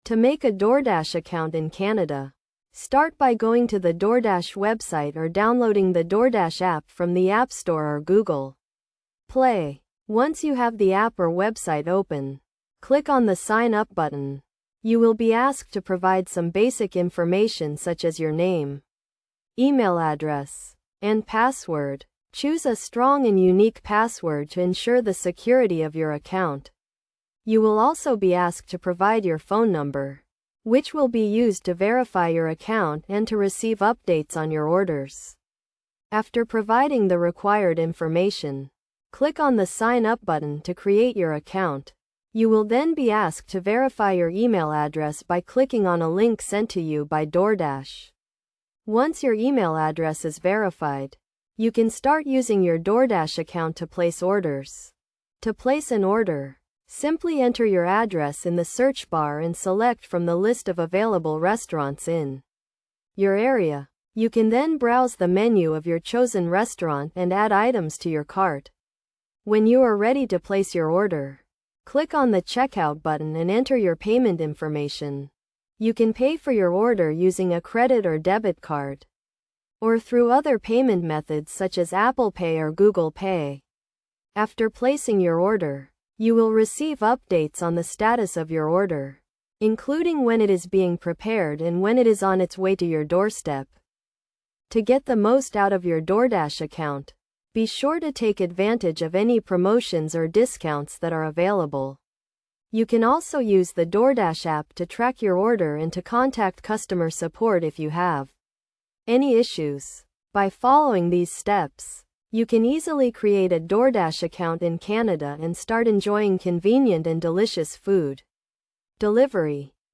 To make a Doordash account in Canada, start by going to the Doordash website or downloading the Doordash app from the App Store or Google Play. Once you have the app or website open, click on the Sign Up button. You will be asked to provide some basic information such as your name, email address, and password. Choose a strong and unique password to ensure the security of your account. You will also be asked to provide your phone number, which will be used to verify your account and to receive updates on your orders. After providing the required information, click on the Sign Up button to create your account. You will then be asked to verify your email address by clicking on a link sent to you by Doordash. Once your email address is verified, you can start using your Doordash account to place orders. To place an order, simply enter your address in the search bar and select from the list of available restaurants in your area. You can then browse the menu of your chosen restaurant and add items to your cart. When you are ready to place your order, click on the Checkout button and enter your payment information. You can pay for your order using a credit or debit card, or through other payment methods such as Apple Pay or Google Pay. After placing your order, you will receive updates on the status of your order, including when it is being prepared and when it is on its way to your doorstep. To get the most out of your Doordash account, be sure to take advantage of any promotions or discounts that are available. You can also use the Doordash app to track your order and to contact customer support if you have any issues. By following these steps, you can easily create a Doordash account in Canada and start enjoying convenient and delicious food delivery.